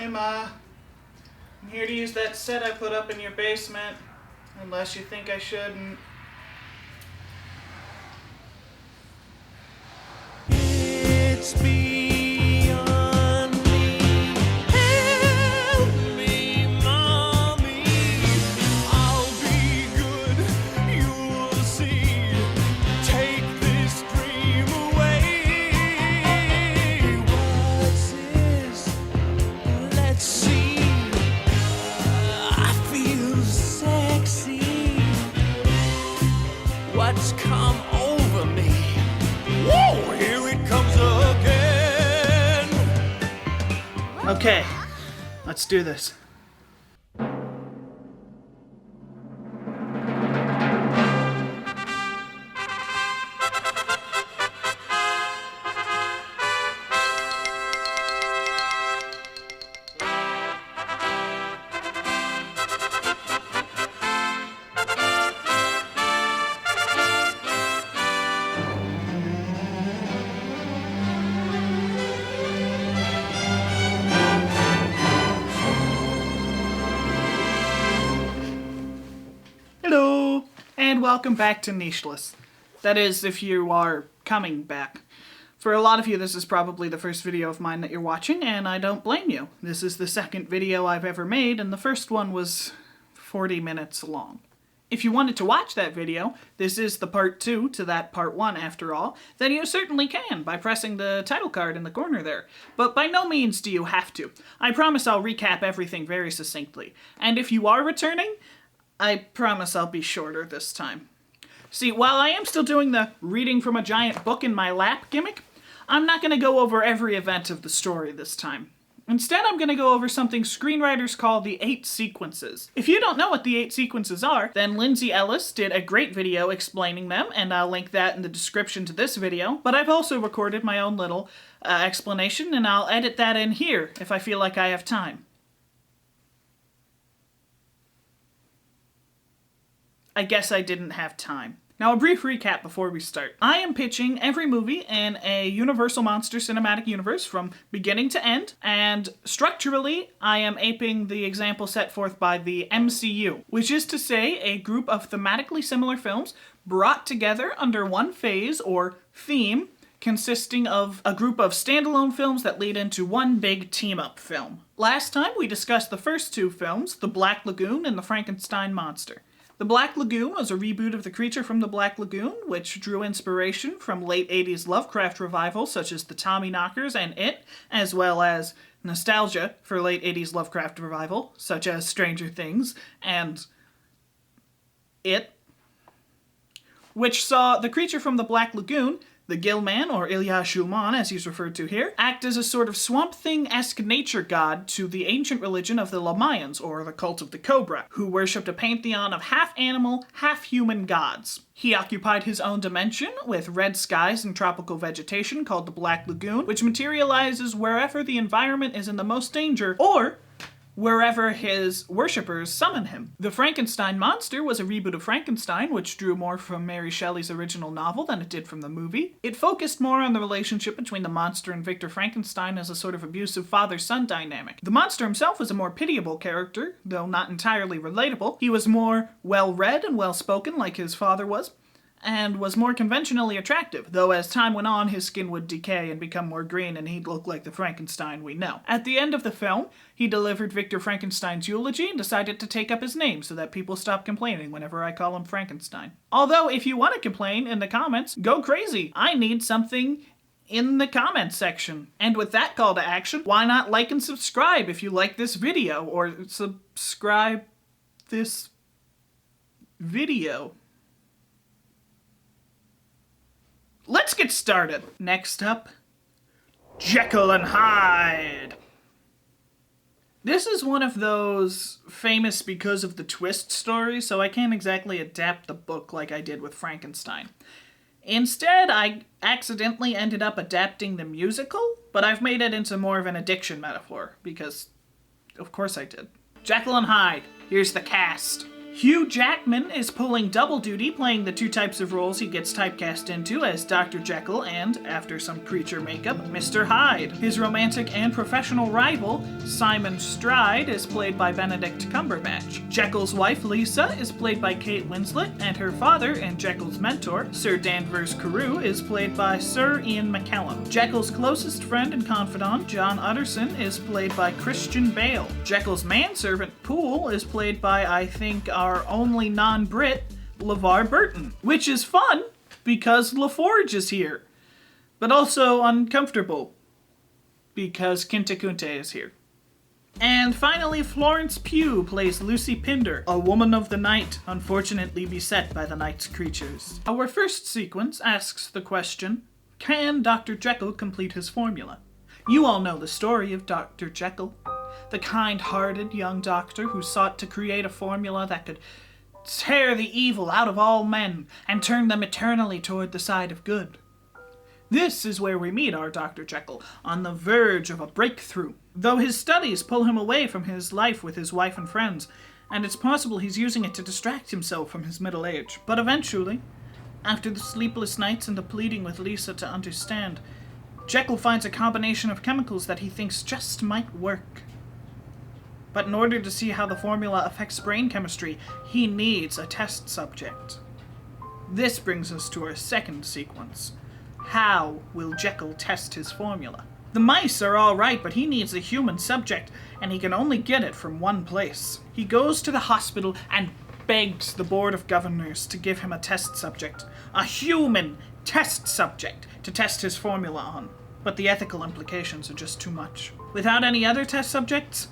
Hey Ma, I'm here to use that set I put up in your basement, unless you think I shouldn't. It's beyond me. Help me, Mommy. I'll be good, you'll see. Take this dream away. What's this? Let's see. I feel sexy. What's come over me? Whoa, here it comes again. Okay, let's do this. Hello, and welcome back to Nicheless. That is, if you are coming back. For a lot of you, this is probably the first video of mine that you're watching, and I don't blame you. This is the second video I've ever made, and the first one was 40 minutes long. If you wanted to watch that video, this is the part 2 to that part 1 after all, then you certainly can by pressing the title card in the corner there. But by no means do you have to. I promise I'll recap everything very succinctly. And if you are returning, I promise I'll be shorter this time. See, while I am still doing the reading from a giant book in my lap gimmick, I'm not going to go over every event of the story this time. Instead, I'm going to go over something screenwriters call the 8 sequences. If you don't know what the 8 sequences are, then Lindsay Ellis did a great video explaining them, and I'll link that in the description to this video. But I've also recorded my own little explanation, and I'll edit that in here if I feel like I have time. I guess I didn't have time. Now, a brief recap before we start. I am pitching every movie in a Universal Monster cinematic universe from beginning to end, and structurally, I am aping the example set forth by the MCU, which is to say a group of thematically similar films brought together under one phase or theme, consisting of a group of standalone films that lead into one big team-up film. Last time, we discussed the first 2 films, The Black Lagoon and The Frankenstein Monster. The Black Lagoon was a reboot of The Creature from the Black Lagoon, which drew inspiration from late 80s Lovecraft revivals such as The Tommyknockers and It, as well as nostalgia for late 80s Lovecraft revival, such as Stranger Things and It, which saw The Creature from the Black Lagoon, the Gill-Man, or Ilya Shulman as he's referred to here, act as a sort of Swamp Thing-esque nature god to the ancient religion of the Lamayans, or the cult of the Cobra, who worshipped a pantheon of half-animal, half-human gods. He occupied his own dimension with red skies and tropical vegetation called the Black Lagoon, which materializes wherever the environment is in the most danger, or wherever his worshippers summon him. The Frankenstein Monster was a reboot of Frankenstein, which drew more from Mary Shelley's original novel than it did from the movie. It focused more on the relationship between the monster and Victor Frankenstein as a sort of abusive father-son dynamic. The monster himself was a more pitiable character, though not entirely relatable. He was more well-read and well-spoken like his father was, and was more conventionally attractive, though as time went on his skin would decay and become more green and he'd look like the Frankenstein we know. At the end of the film, he delivered Victor Frankenstein's eulogy and decided to take up his name so that people stop complaining whenever I call him Frankenstein. Although, if you want to complain in the comments, go crazy! I need something in the comments section. And with that call to action, why not like and subscribe if you like this video, or subscribe this video. Let's get started. Next up, Jekyll and Hyde. This is one of those famous because of the twist stories, so I can't exactly adapt the book like I did with Frankenstein. Instead, I accidentally ended up adapting the musical, but I've made it into more of an addiction metaphor, because of course I did. Jekyll and Hyde, here's the cast. Hugh Jackman is pulling double duty, playing the two types of roles he gets typecast into as Dr. Jekyll and, after some creature makeup, Mr. Hyde. His romantic and professional rival, Simon Stride, is played by Benedict Cumberbatch. Jekyll's wife, Lisa, is played by Kate Winslet, and her father and Jekyll's mentor, Sir Danvers Carew, is played by Sir Ian McKellen. Jekyll's closest friend and confidant, John Utterson, is played by Christian Bale. Jekyll's manservant, Poole, is played by, I think, our only non-Brit, LeVar Burton, which is fun because LaForge is here, but also uncomfortable because Kinte Kunte is here. And finally, Florence Pugh plays Lucy Pinder, a woman of the night, unfortunately beset by the night's creatures. Our first sequence asks the question, can Dr. Jekyll complete his formula? You all know the story of Dr. Jekyll, the kind-hearted young doctor who sought to create a formula that could tear the evil out of all men and turn them eternally toward the side of good. This is where we meet our Dr. Jekyll, on the verge of a breakthrough. Though his studies pull him away from his life with his wife and friends, and it's possible he's using it to distract himself from his middle age. But eventually, after the sleepless nights and the pleading with Lisa to understand, Jekyll finds a combination of chemicals that he thinks just might work. But in order to see how the formula affects brain chemistry, he needs a test subject. This brings us to our second sequence. How will Jekyll test his formula? The mice are all right, but he needs a human subject, and he can only get it from one place. He goes to the hospital and begs the Board of Governors to give him a test subject. A human test subject to test his formula on. But the ethical implications are just too much. Without any other test subjects,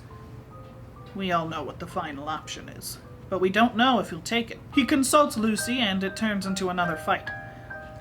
we all know what the final option is. But we don't know if he'll take it. He consults Lucy, and it turns into another fight.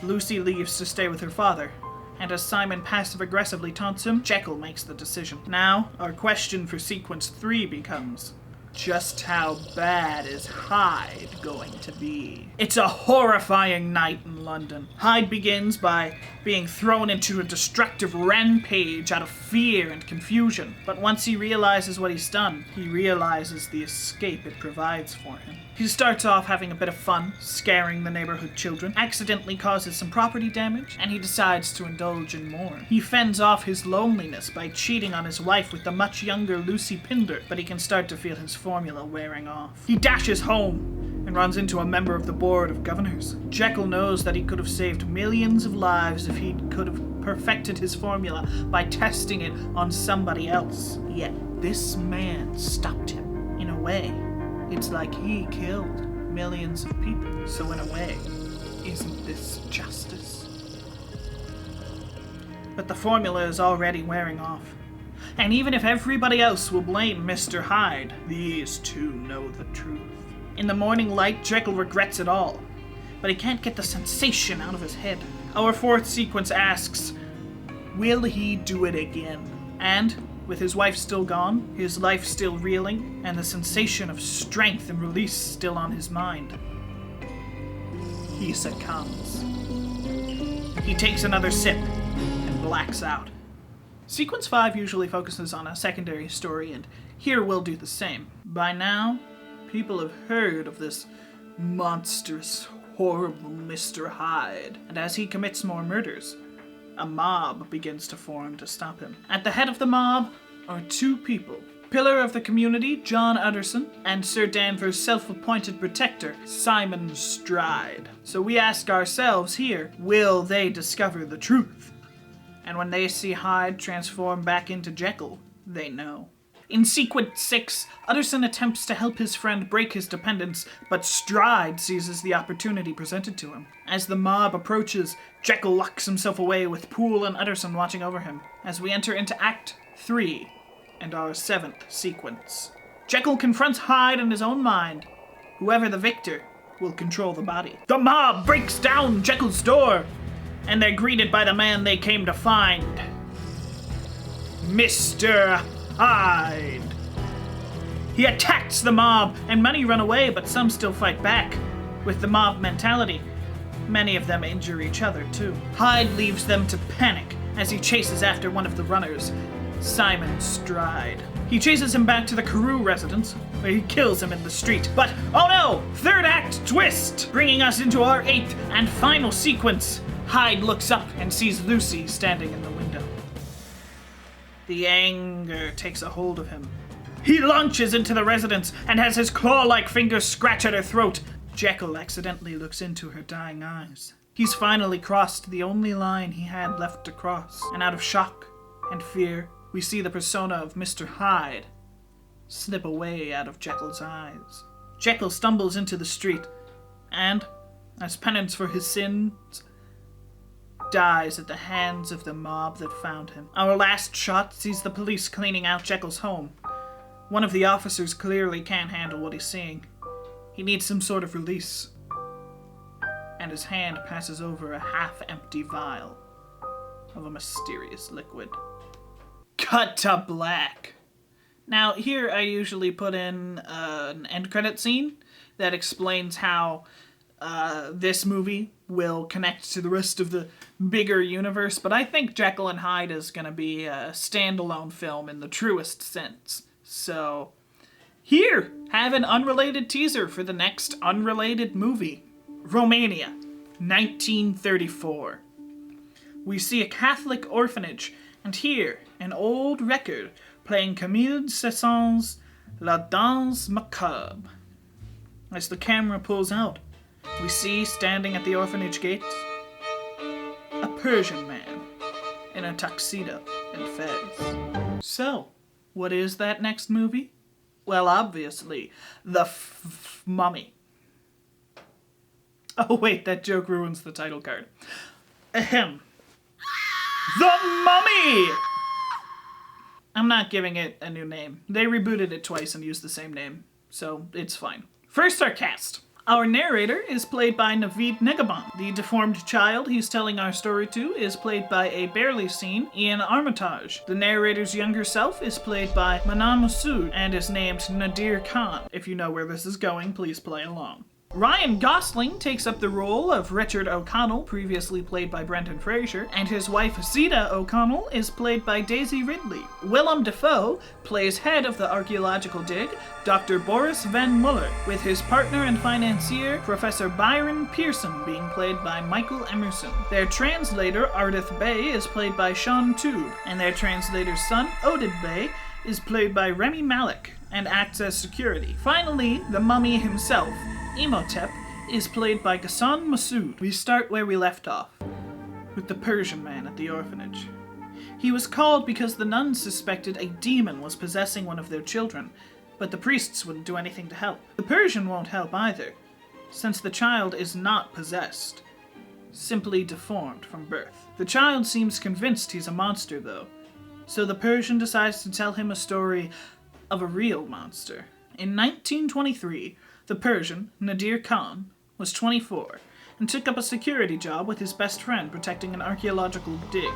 Lucy leaves to stay with her father, and as Simon passive-aggressively taunts him, Jekyll makes the decision. Now, our question for sequence 3 becomes, just how bad is Hyde going to be? It's a horrifying night in London. Hyde begins by being thrown into a destructive rampage out of fear and confusion. But once he realizes what he's done, he realizes the escape it provides for him. He starts off having a bit of fun, scaring the neighborhood children, accidentally causes some property damage, and he decides to indulge in more. He fends off his loneliness by cheating on his wife with the much younger Lucy Pinder, but he can start to feel his formula wearing off. He dashes home and runs into a member of the Board of Governors. Jekyll knows that he could have saved millions of lives if he could have perfected his formula by testing it on somebody else. Yet this man stopped him. In a way, it's like he killed millions of people. So in a way, isn't this justice? But the formula is already wearing off. And even if everybody else will blame Mr. Hyde, these two know the truth. In the morning light, Jekyll regrets it all, but he can't get the sensation out of his head. Our fourth sequence asks, will he do it again? And with his wife still gone, his life still reeling, and the sensation of strength and release still on his mind, he succumbs. He takes another sip and blacks out. Sequence 5 usually focuses on a secondary story, and here we'll do the same. By now, people have heard of this monstrous, horrible Mr. Hyde, and as he commits more murders, a mob begins to form to stop him. At the head of the mob are two people. Pillar of the community, John Utterson, and Sir Danvers' self-appointed protector, Simon Stride. So we ask ourselves here, will they discover the truth? And when they see Hyde transform back into Jekyll, they know. In sequence 6, Utterson attempts to help his friend break his dependence, but Stride seizes the opportunity presented to him. As the mob approaches, Jekyll locks himself away with Poole and Utterson watching over him, as we enter into Act 3 and our 7th sequence. Jekyll confronts Hyde in his own mind. Whoever the victor will control the body. The mob breaks down Jekyll's door, and they're greeted by the man they came to find, Mr. Hyde. He attacks the mob, and many run away, but some still fight back. With the mob mentality, many of them injure each other too. Hyde leaves them to panic as he chases after one of the runners, Simon Stride. He chases him back to the Carew residence, where he kills him in the street. But, oh no! Third act twist! Bringing us into our 8th and final sequence. Hyde looks up and sees Lucy standing in the window. The anger takes a hold of him. He launches into the residence and has his claw-like fingers scratch at her throat. Jekyll accidentally looks into her dying eyes. He's finally crossed the only line he had left to cross, and out of shock and fear, we see the persona of Mr. Hyde slip away out of Jekyll's eyes. Jekyll stumbles into the street, and, as penance for his sins, dies at the hands of the mob that found him. Our last shot sees the police cleaning out Jekyll's home. One of the officers clearly can't handle what he's seeing. He needs some sort of release. And his hand passes over a half-empty vial of a mysterious liquid. Cut to black. Now, here I usually put in an end credit scene that explains how this movie will connect to the rest of the bigger universe, but I think Jekyll and Hyde is going to be a standalone film in the truest sense. So, here, have an unrelated teaser for the next unrelated movie. Romania, 1934. We see a Catholic orphanage, and hear an old record playing Camille Saint-Saëns' La Danse Macabre. As the camera pulls out, we see standing at the orphanage gate a Persian man in a tuxedo and fez. So, what is that next movie? Well, obviously, The Mummy. Oh wait, that joke ruins the title card. Ahem. The Mummy! I'm not giving it a new name. They rebooted it twice and used the same name, so it's fine. First, our cast. Our narrator is played by Naveed Negahban. The deformed child he's telling our story to is played by a barely seen Ian Armitage. The narrator's younger self is played by Manan Massoud and is named Nadir Khan. If you know where this is going, please play along. Ryan Gosling takes up the role of Richard O'Connell, previously played by Brendan Fraser, and his wife Zita O'Connell is played by Daisy Ridley. Willem Dafoe plays head of the archaeological dig, Dr. Boris Van Muller, with his partner and financier, Professor Byron Pearson, being played by Michael Emerson. Their translator, Ardith Bey, is played by Sean Tube, and their translator's son, Oded Bey, is played by Remy Malik, and acts as security. Finally, the mummy himself, Imhotep, is played by Ghassan Massoud. We start where we left off, with the Persian man at the orphanage. He was called because the nuns suspected a demon was possessing one of their children, but the priests wouldn't do anything to help. The Persian won't help either, since the child is not possessed, simply deformed from birth. The child seems convinced he's a monster, though, so the Persian decides to tell him a story of a real monster. In 1923, the Persian, Nadir Khan, was 24 and took up a security job with his best friend protecting an archaeological dig.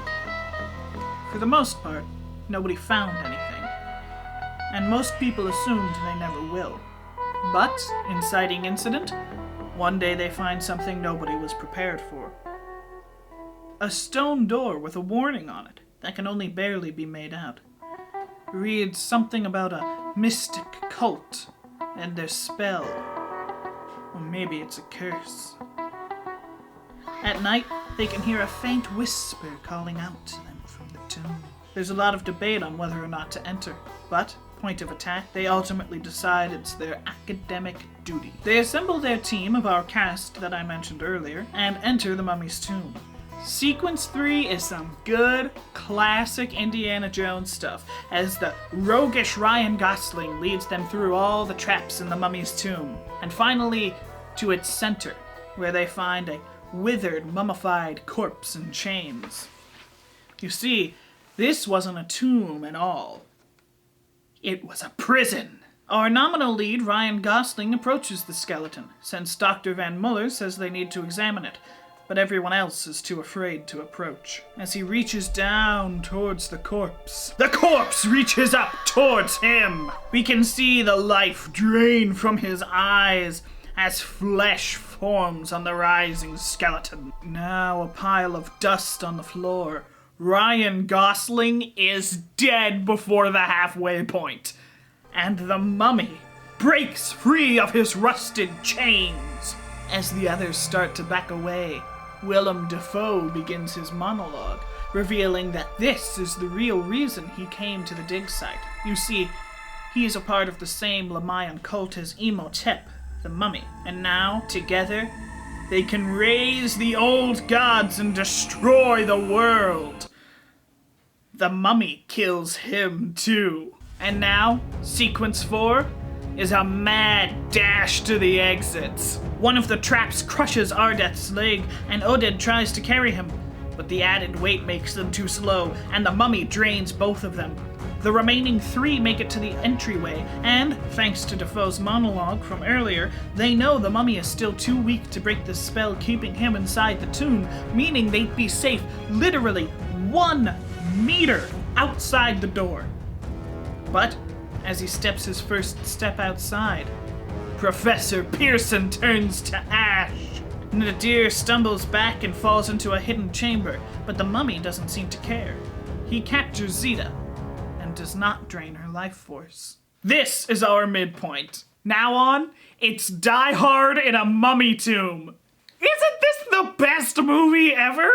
For the most part, nobody found anything, and most people assumed they never will. But, inciting incident, one day they find something nobody was prepared for. A stone door with a warning on it that can only barely be made out. Reads something about a mystic cult and their spell. Or maybe it's a curse. At night, they can hear a faint whisper calling out to them from the tomb. There's a lot of debate on whether or not to enter, but, point of attack, they ultimately decide it's their academic duty. They assemble their team of our cast that I mentioned earlier, and enter the mummy's tomb. Sequence 3 is some good, classic Indiana Jones stuff, as the roguish Ryan Gosling leads them through all the traps in the mummy's tomb, and finally to its center, where they find a withered, mummified corpse in chains. You see, this wasn't a tomb at all. It was a prison. Our nominal lead, Ryan Gosling, approaches the skeleton, since Dr. Van Muller says they need to examine it, but everyone else is too afraid to approach. As he reaches down towards the corpse reaches up towards him. We can see the life drain from his eyes as flesh forms on the rising skeleton. Now a pile of dust on the floor Ryan Gosling is dead before the halfway point, and the mummy breaks free of his rusted chains. As the others start to back away, Willem Dafoe begins his monologue, revealing that this is the real reason he came to the dig site. You see, he is a part of the same Lamayan cult as Imhotep, the mummy, and now, together, they can raise the old gods and destroy the world. The mummy kills him too. And now, sequence 4 is a mad dash to the exits. One of the traps crushes Ardeth's leg, and Oded tries to carry him, but the added weight makes them too slow, and the mummy drains both of them. The remaining 3 make it to the entryway, and, thanks to Defoe's monologue from earlier, they know the mummy is still too weak to break the spell keeping him inside the tomb, meaning they'd be safe literally 1 meter outside the door. But, as he steps his first step outside, Professor Pearson turns to ash. Nadir stumbles back and falls into a hidden chamber, but the mummy doesn't seem to care. He captures Zita, and does not drain her life force. This is our midpoint. Now on, it's Die Hard in a mummy tomb. Isn't this the best movie ever?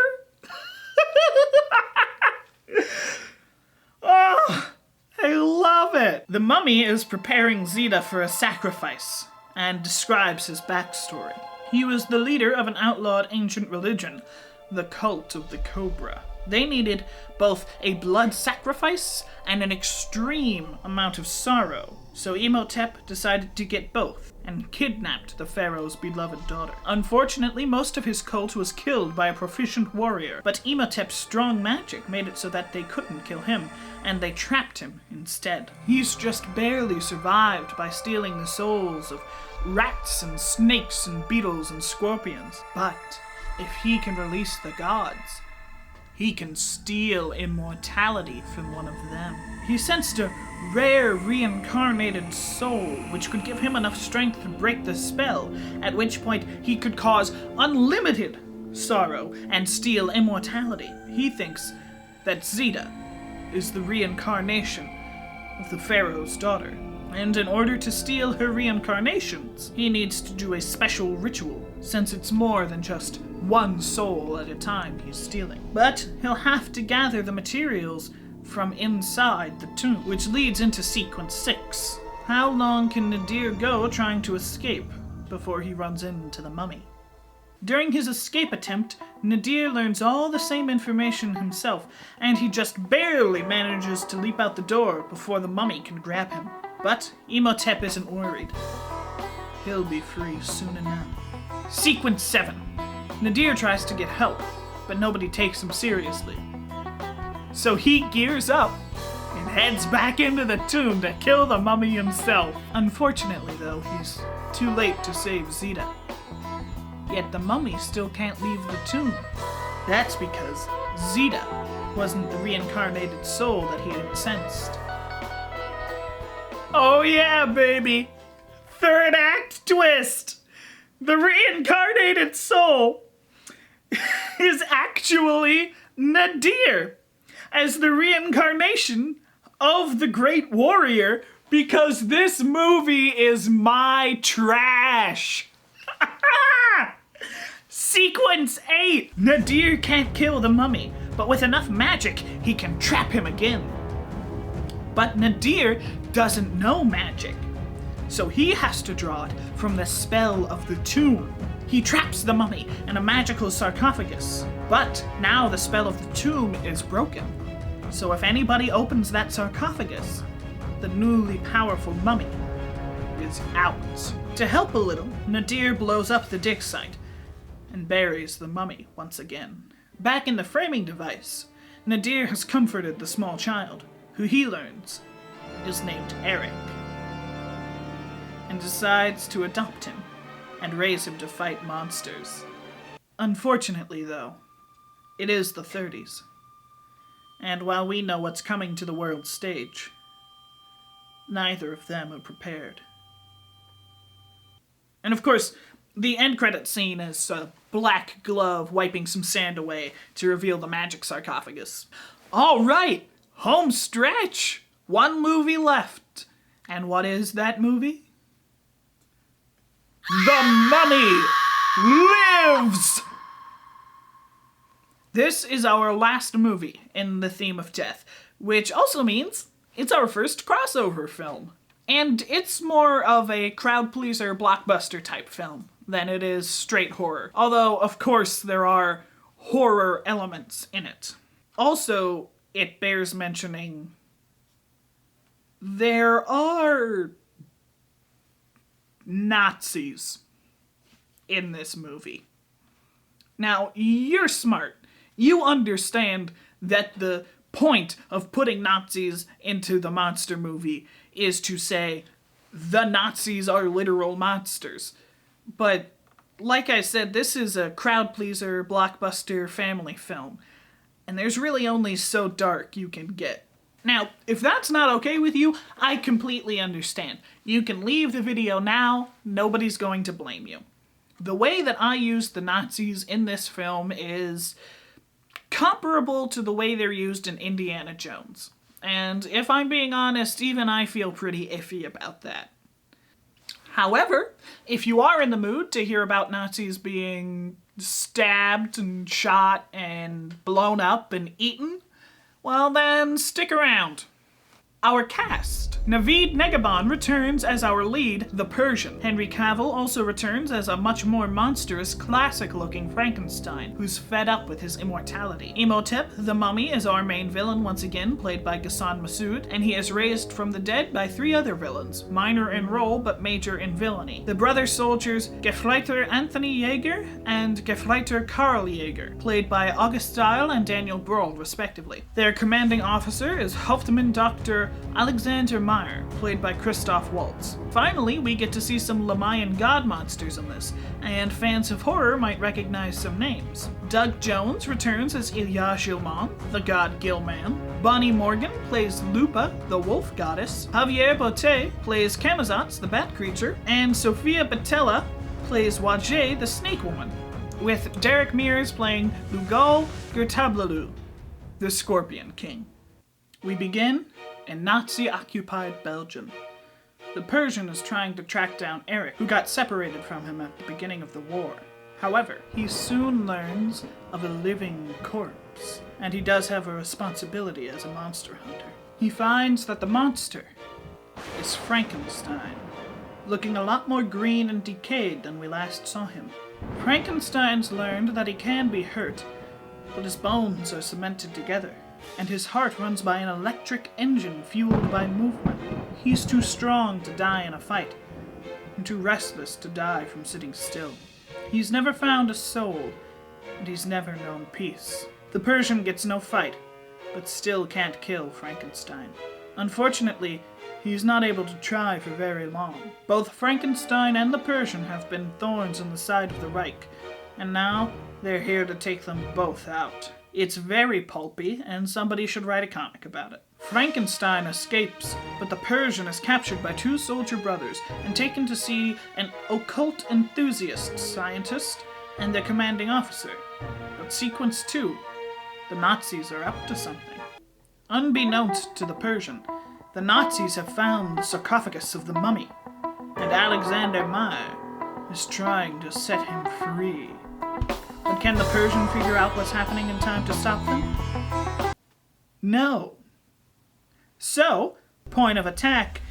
Oh, I love it. The mummy is preparing Zita for a sacrifice, and describes his backstory. He was the leader of an outlawed ancient religion, the Cult of the Cobra. They needed both a blood sacrifice and an extreme amount of sorrow, so Imhotep decided to get both, and kidnapped the pharaoh's beloved daughter. Unfortunately, most of his cult was killed by a proficient warrior, but Imhotep's strong magic made it so that they couldn't kill him, and they trapped him instead. He's just barely survived by stealing the souls of rats and snakes and beetles and scorpions. But if he can release the gods, he can steal immortality from one of them. He sensed a rare reincarnated soul, which could give him enough strength to break the spell, at which point he could cause unlimited sorrow and steal immortality. He thinks that Zita is the reincarnation of the pharaoh's daughter, and in order to steal her reincarnations, he needs to do a special ritual, since it's more than just one soul at a time he's stealing. But he'll have to gather the materials from inside the tomb, which leads into sequence 6. How long can Nadir go trying to escape before he runs into the mummy? During his escape attempt, Nadir learns all the same information himself, and he just barely manages to leap out the door before the mummy can grab him. But Imhotep isn't worried. He'll be free soon enough. Sequence 7. Nadir tries to get help, but nobody takes him seriously. So he gears up and heads back into the tomb to kill the mummy himself. Unfortunately, though, he's too late to save Zita. Yet the mummy still can't leave the tomb. That's because Zita wasn't the reincarnated soul that he had sensed. Oh yeah, baby! Third act twist! The reincarnated soul is actually Nadir, as the reincarnation of the great warrior, because this movie is my trash. Sequence 8! Nadir can't kill the mummy, but with enough magic, he can trap him again. But Nadir doesn't know magic, so he has to draw it from the spell of the tomb. He traps the mummy in a magical sarcophagus, but now the spell of the tomb is broken. So if anybody opens that sarcophagus, the newly powerful mummy is out. To help a little, Nadir blows up the dig site and buries the mummy once again. Back in the framing device, Nadir has comforted the small child, who he learns is named Eric, and decides to adopt him and raise him to fight monsters. Unfortunately, though, it is the 30s, and while we know what's coming to the world stage, neither of them are prepared. And of course, The end credit scene is a black glove wiping some sand away to reveal the magic sarcophagus. All right, home stretch. One movie left. And what is that movie? The Mummy Lives! This is our last movie in the theme of death, which also means it's our first crossover film. And it's more of a crowd-pleaser blockbuster type film than it is straight horror. Although, of course, there are horror elements in it. Also, it bears mentioning there are Nazis in this movie. Now, you're smart. You understand that the point of putting Nazis into the monster movie is to say the Nazis are literal monsters. But, like I said, this is a crowd-pleaser, blockbuster family film. And there's really only so dark you can get. Now, if that's not okay with you, I completely understand. You can leave the video now, nobody's going to blame you. The way that I used the Nazis in this film is comparable to the way they're used in Indiana Jones. And if I'm being honest, even I feel pretty iffy about that. However, if you are in the mood to hear about Nazis being stabbed and shot and blown up and eaten, well then, stick around. Our cast. Naveed Negahban returns as our lead, the Persian. Henry Cavill also returns as a much more monstrous, classic-looking Frankenstein, who's fed up with his immortality. Imhotep, the Mummy, is our main villain once again, played by Ghassan Massoud, and he is raised from the dead by 3 other villains, minor in role but major in villainy. The brother soldiers Gefreiter Anthony Yeager and Gefreiter Karl Yeager, played by August Dial and Daniel Brohl, respectively. Their commanding officer is Hauptmann Dr. Alexander Meyer, played by Christoph Waltz. Finally, we get to see some Lamayan god monsters in this, and fans of horror might recognize some names. Doug Jones returns as Ilya Gilman, the god Gilman. Bonnie Morgan plays Lupa, the wolf goddess. Javier Botet plays Camazotz, the bat creature. And Sofia Boutella plays Wajay, the snake woman, with Derek Mears playing Lugal Gertablalu, the scorpion king. We begin in Nazi-occupied Belgium. The Persian is trying to track down Eric, who got separated from him at the beginning of the war. However, he soon learns of a living corpse, and he does have a responsibility as a monster hunter. He finds that the monster is Frankenstein, looking a lot more green and decayed than we last saw him. Frankenstein's learned that he can be hurt, but his bones are cemented together, and his heart runs by an electric engine fueled by movement. He's too strong to die in a fight, and too restless to die from sitting still. He's never found a soul, and he's never known peace. The Persian gets no fight, but still can't kill Frankenstein. Unfortunately, he's not able to try for very long. Both Frankenstein and the Persian have been thorns in the side of the Reich, and now they're here to take them both out. It's very pulpy, and somebody should write a comic about it. Frankenstein escapes, but the Persian is captured by 2 soldier brothers and taken to see an occult enthusiast scientist and their commanding officer. But sequence 2, the Nazis are up to something. Unbeknownst to the Persian, the Nazis have found the sarcophagus of the mummy, and Alexander Meyer is trying to set him free. But can the Persian figure out what's happening in time to stop them? No. So, point of attack,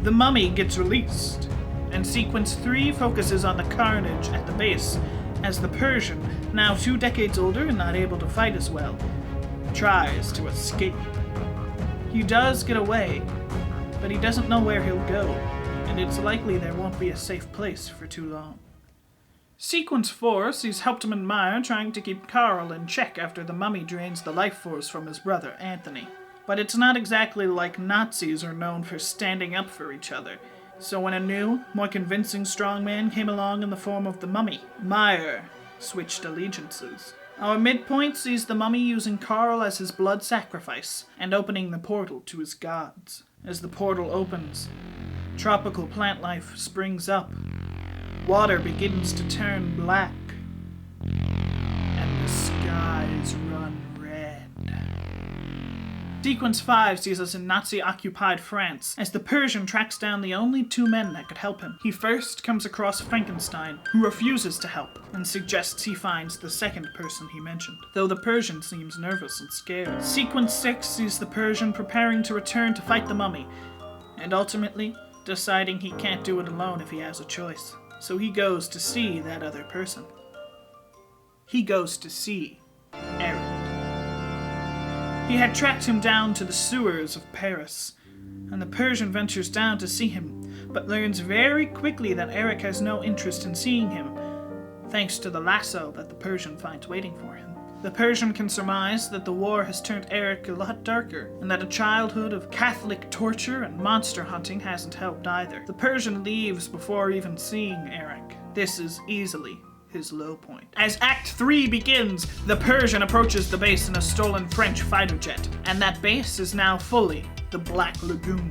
the mummy gets released, and sequence 3 focuses on the carnage at the base, as the Persian, now 2 decades older and not able to fight as well, tries to escape. He does get away, but he doesn't know where he'll go, and it's likely there won't be a safe place for too long. Sequence 4 sees Hauptmann Meyer trying to keep Karl in check after the mummy drains the life force from his brother, Anthony. But it's not exactly like Nazis are known for standing up for each other. So when a new, more convincing strongman came along in the form of the mummy, Meyer switched allegiances. Our midpoint sees the mummy using Karl as his blood sacrifice and opening the portal to his gods. As the portal opens, tropical plant life springs up, water begins to turn black, and the skies run red. Sequence 5 sees us in Nazi-occupied France, as the Persian tracks down the only two men that could help him. He first comes across Frankenstein, who refuses to help, and suggests he finds the second person he mentioned, though the Persian seems nervous and scared. Sequence 6 sees the Persian preparing to return to fight the mummy, and ultimately deciding he can't do it alone if he has a choice. So he goes to see that other person. He goes to see Eric. He had tracked him down to the sewers of Paris, and the Persian ventures down to see him, but learns very quickly that Eric has no interest in seeing him, thanks to the lasso that the Persian finds waiting for him. The Persian can surmise that the war has turned Eric a lot darker, and that a childhood of Catholic torture and monster hunting hasn't helped either. The Persian leaves before even seeing Eric. This is easily his low point. As Act 3 begins, the Persian approaches the base in a stolen French fighter jet, and that base is now fully the Black Lagoon.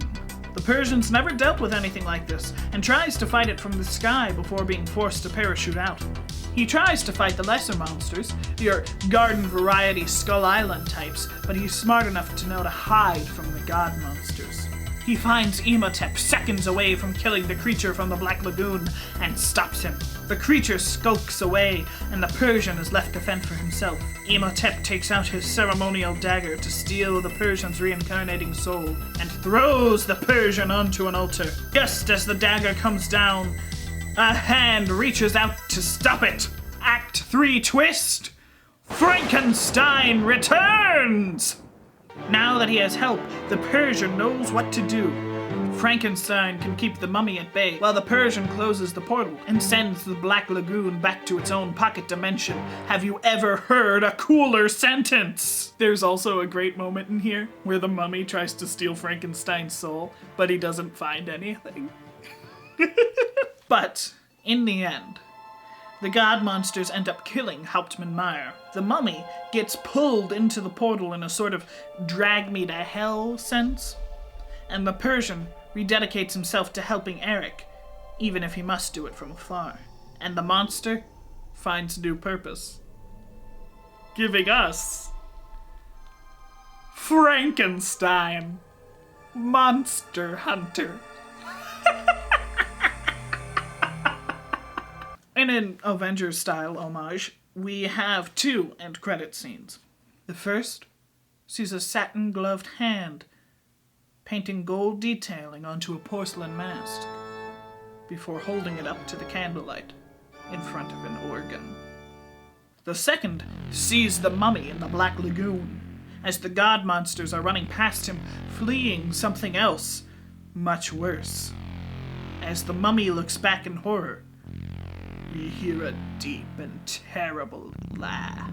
The Persian's never dealt with anything like this, and tries to fight it from the sky before being forced to parachute out. He tries to fight the lesser monsters, your garden variety Skull Island types, but he's smart enough to know to hide from the god monsters. He finds Imhotep seconds away from killing the creature from the Black Lagoon and stops him. The creature skulks away, and the Persian is left to fend for himself. Imhotep takes out his ceremonial dagger to steal the Persian's reincarnating soul, and throws the Persian onto an altar. Just as the dagger comes down, a hand reaches out to stop it. Act 3 twist! Frankenstein returns! Now that he has help, the Persian knows what to do. Frankenstein can keep the mummy at bay, while the Persian closes the portal and sends the Black Lagoon back to its own pocket dimension. Have you ever heard a cooler sentence? There's also a great moment in here where the mummy tries to steal Frankenstein's soul, but he doesn't find anything. But, in the end, the god monsters end up killing Hauptmann Meyer. The mummy gets pulled into the portal in a sort of drag me to hell sense, and the Persian rededicates himself to helping Eric, even if he must do it from afar. And the monster finds new purpose, giving us Frankenstein, Monster Hunter. In an Avengers-style homage, we have two end credit scenes. The first sees a satin-gloved hand painting gold detailing onto a porcelain mask before holding it up to the candlelight in front of an organ. The second sees the mummy in the Black Lagoon as the god monsters are running past him, fleeing something else much worse. As the mummy looks back in horror, we hear a deep and terrible laugh.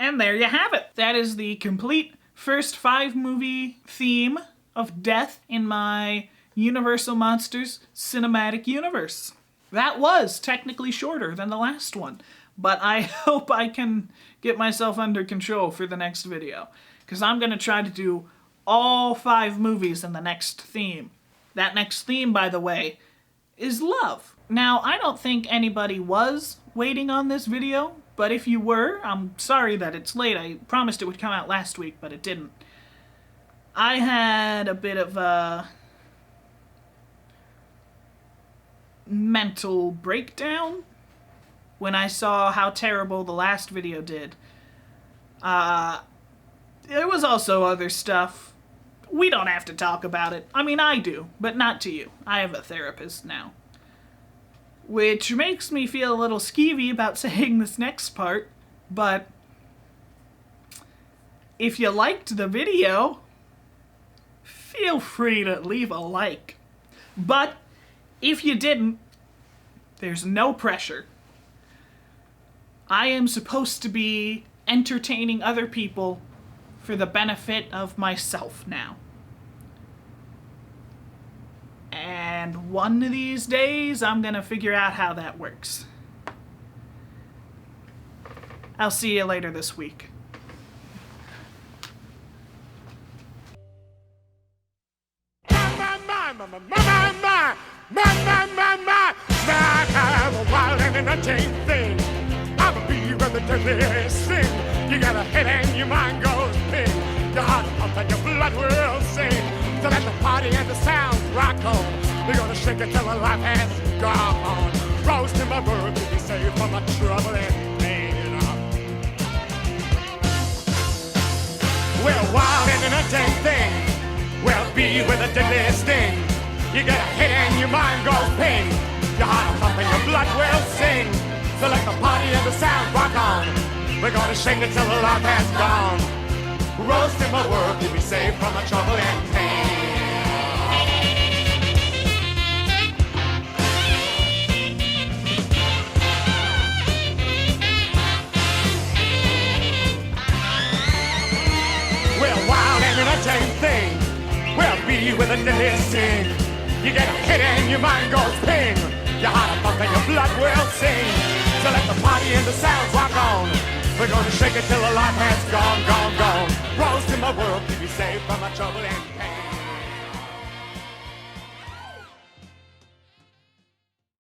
And there you have it. That is the complete first 5-movie theme of death in my Universal Monsters cinematic universe. That was technically shorter than the last one, but I hope I can get myself under control for the next video, because I'm going to try to do all 5 movies in the next theme. That next theme, by the way, is love. Now, I don't think anybody was waiting on this video, but if you were, I'm sorry that it's late. I promised it would come out last week, but it didn't. I had a bit of a mental breakdown when I saw how terrible the last video did. There was also other stuff. We don't have to talk about it. I mean, I do, but not to you. I have a therapist now. Which makes me feel a little skeevy about saying this next part, but if you liked the video, feel free to leave a like. But if you didn't, there's no pressure. I am supposed to be entertaining other people for the benefit of myself now. And one of these days, I'm gonna figure out how that works. I'll see you later this week. My, My, I'm a wild and entertaining thing. I'm a bee with the deadly sting. You got a head and your mind goes ping. Your heart pump and your blood will sing. So let the party and the sounds rock on. We're gonna shake it till the life has gone. Roast in my bird to be saved from my trouble and pain. We're wild and entertaining thing. We'll be with a deadly sting. You get a hit and your mind goes ping. Your heart pump and your blood will sing. So let the party and the sound rock on. We're gonna shake it till the life has gone. Roast in my world to be saved from my trouble and pain. We're wild and entertaining thing. We'll be with a deadly sting. You get a hit and your mind goes ping. Your heart will pump and your blood will sing. So let the party and the sounds rock on. We're gonna shake it till the life has gone, gone, gone. Roast in my world to be saved from my trouble and pain.